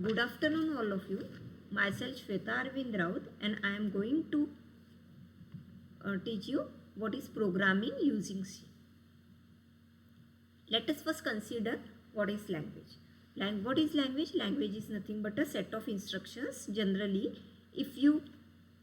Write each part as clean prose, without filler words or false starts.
Good afternoon all of you. Myself Sweta Raut and I am going to teach you what is programming using C. Let us first consider what is language. What is language? Language is nothing but a set of instructions. Generally, if you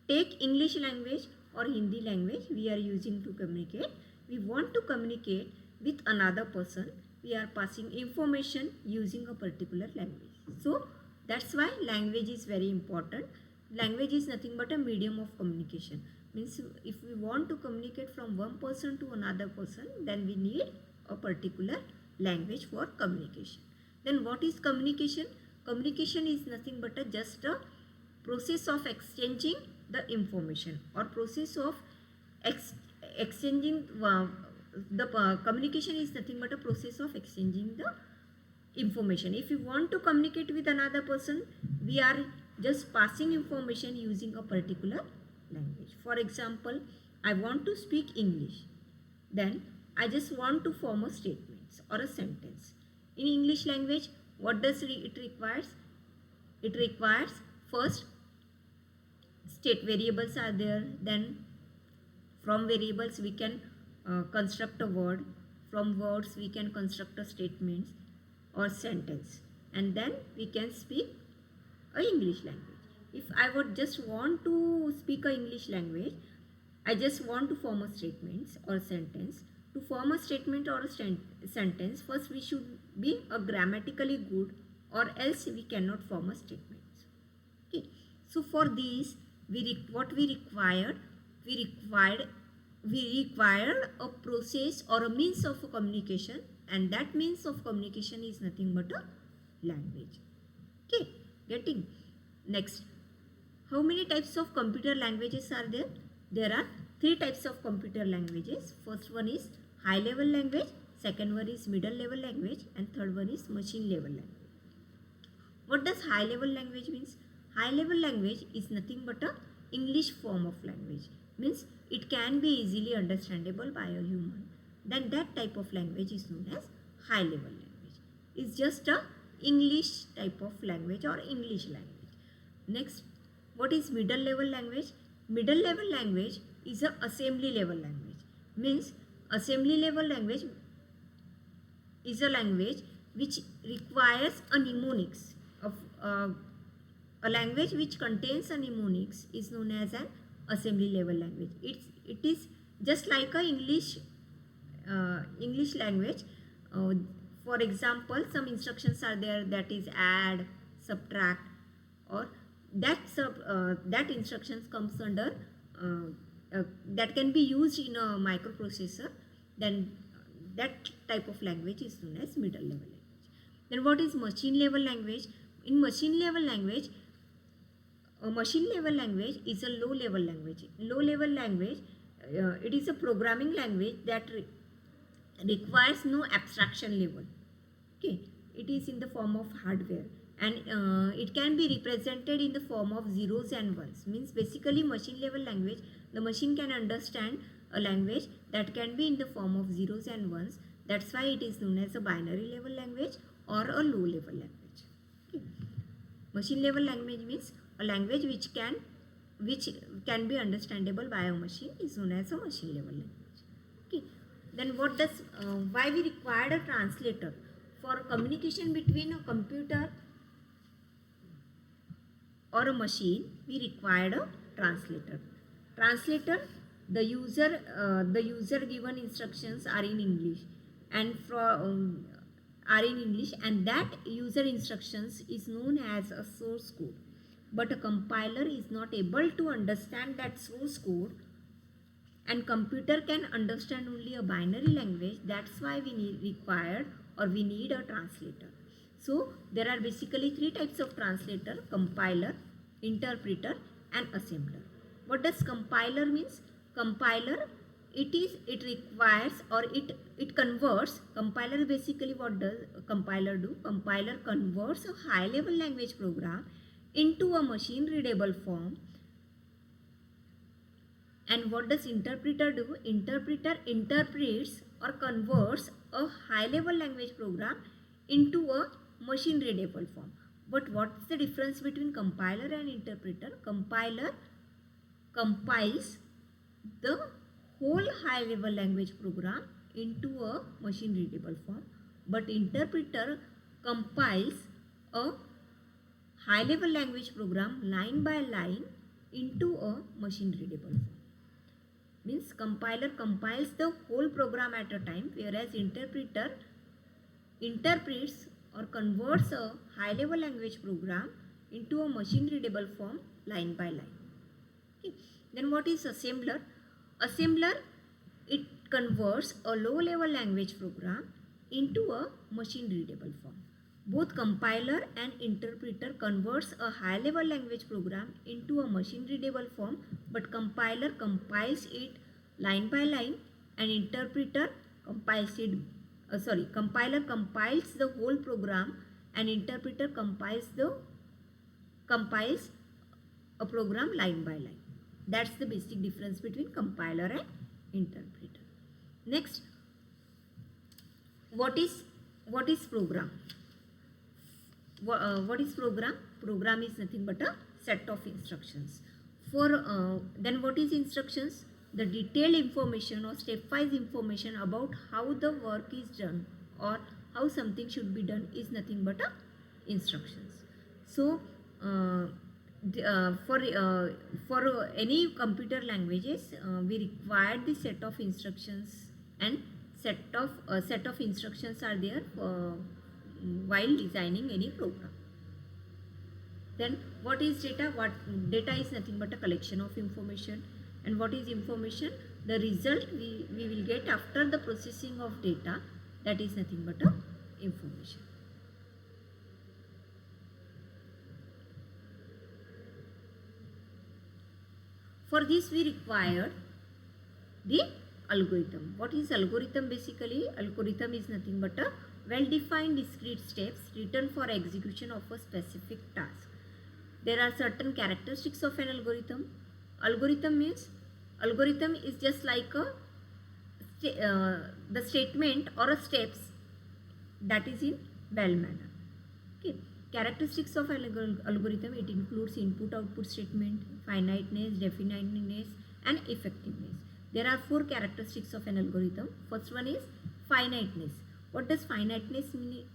take English language or Hindi language we are using to communicate, we want to communicate with another person, we are passing information using a particular language. So that's why language is very important. Language is nothing but a medium of communication. Means if we want to communicate from one person to another person, then we need a particular language for communication. Then what is communication? Communication is nothing but just a process of exchanging the information or process of exchanging communication is nothing but a process of exchanging the information. If you want to communicate with another person, we are just passing information using a particular language. For example, I want to speak English. Then I just want to form a statement or a sentence. In English language, what does it requires? It requires first state variables are there. Then from variables we can construct a word. From words we can construct a statement or sentence, and then we can speak a English language. If I would just want to speak a English language, I just want to form a statement or sentence. To form a statement or a sentence, first we should be a grammatically good, or else we cannot form a statement. Okay. So for these, what we required a process or a means of communication, and that means of communication is nothing but a language. Okay, getting? Next, how many types of computer languages are there? There are 3 types of computer languages. First one is high level language, second one is middle level language, and third one is machine level language. What does high level language means? High level language is nothing but a English form of language. Means it can be easily understandable by a human. Then that type of language is known as high level language. It's just a English type of language or English language. Next, what is middle level language? Middle level language is a assembly level language. Means assembly level language is a language which requires a mnemonics of a language which contains a mnemonics is known as an assembly level language. It is just like a English language. For example, some instructions are there, that is add, subtract, or that instructions comes under that can be used in a microprocessor. Then that type of language is known as middle level language. Then what is machine level language? In machine level language, a machine level language is a low level language. Low level language, it is a programming language that requires no abstraction level. Okay, it is in the form of hardware, and it can be represented in the form of zeros and ones. Means basically machine level language, the machine can understand a language that can be in the form of zeros and ones. That's why it is known as a binary level language or a low level language. Okay. Machine level language means a language which can be understandable by a machine is known as a machine level language. Okay. Then what does why we required a translator? For communication between a computer or a machine, we required a translator. Translator, the user given instructions are in English, and that user instructions is known as a source code. But a compiler is not able to understand that source code, and computer can understand only a binary language. That's why we need a translator. So there are basically 3 types of translator: compiler, interpreter, and assembler. What does compiler means? Compiler, it requires or it converts. Compiler basically, what does a compiler do? Compiler converts a high level language program into a machine readable form. And what does interpreter do? Interpreter interprets or converts a high level language program into a machine readable form. But what's the difference between compiler and interpreter? Compiler compiles the whole high level language program into a machine readable form, but interpreter compiles a high level language program line by line into a machine readable form. Means compiler compiles the whole program at a time, whereas interpreter interprets or converts a high level language program into a machine readable form line by line. Okay. Then what is assembler? Assembler, it converts a low level language program into a machine readable form. Both compiler and interpreter converts a high level language program into a machine readable form, but compiler compiles it line by line and interpreter compiles it compiler compiles the whole program and interpreter compiles a program line by line. That's the basic difference between compiler and interpreter. Next, what is program? What is program? Program is nothing but a set of instructions. Then what is instructions? The detailed information or stepwise information about how the work is done or how something should be done is nothing but a instructions. So for any computer languages, we require the set of instructions, and set of instructions are there while designing any program. Then what is data? Data is nothing but a collection of information. And what is information? The result we will get after the processing of data, that is nothing but a information. For this we require the algorithm. What is algorithm? Basically, algorithm is nothing but a well-defined discrete steps written for execution of a specific task. There are certain characteristics of an algorithm. Algorithm is just like the statement or a steps that is in bell manner. Okay. Characteristics of algorithm, it includes input-output statement, finiteness, definiteness, and effectiveness. There are 4 characteristics of an algorithm. First one is finiteness. What does finiteness mean?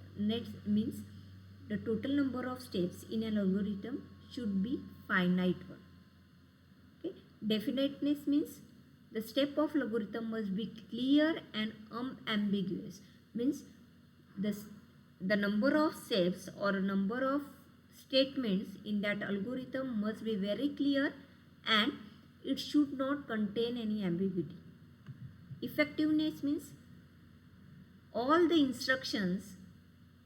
Means the total number of steps in an algorithm should be finite one. Okay. Definiteness means the step of algorithm must be clear and unambiguous. Means the number of steps or number of statements in that algorithm must be very clear and it should not contain any ambiguity. Effectiveness means all the instructions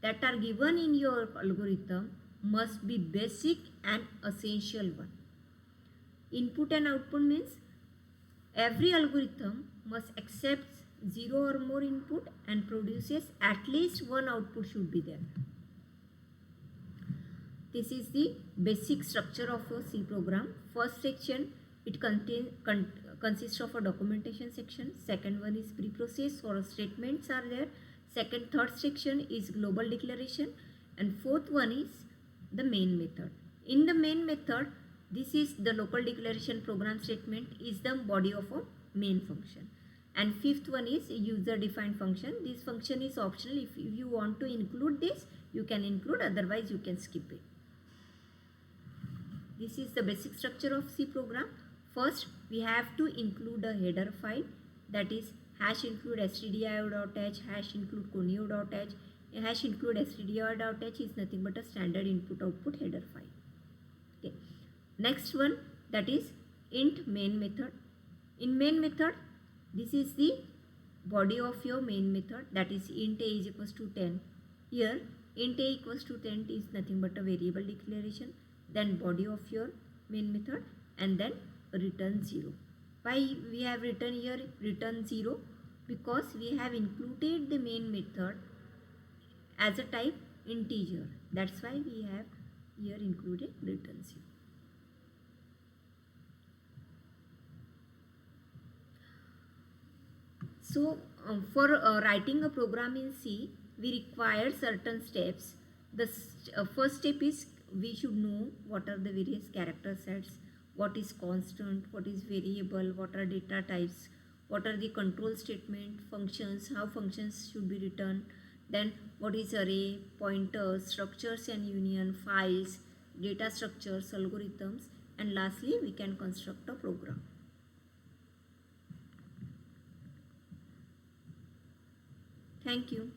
that are given in your algorithm must be basic and essential one. Input and output means every algorithm must accept 0 or more input and produces at least 1 output should be there. This is the basic structure of a C program. First section, it consists of a documentation section. Second one is pre-process or statements are there. Third section is global declaration, and fourth one is the main method. In the main method, this is the local declaration program statement is the body of a main function. And fifth one is user defined function. This function is optional. If you want to include this, you can include, otherwise you can skip it. This is the basic structure of C program. First, we have to include a header file, that is #include stdio.h, #include conio.h. #include stdio.h is nothing but a standard input output header file. Okay. Next one, that is int main method. In main method, this is the body of your main method, that is int a is equals to 10. Here int a equals to 10 is nothing but a variable declaration, then body of your main method, and then return 0. Why we have written here return 0? Because we have included the main method as a type integer. That's why we have here included return 0. So for writing a program in C, we require certain steps first step is we should know what are the various character sets, what is constant, what is variable, what are data types, what are the control statement, functions, how functions should be written, then what is array, pointers, structures and union, files, data structures, algorithms, and lastly we can construct a program. Thank you.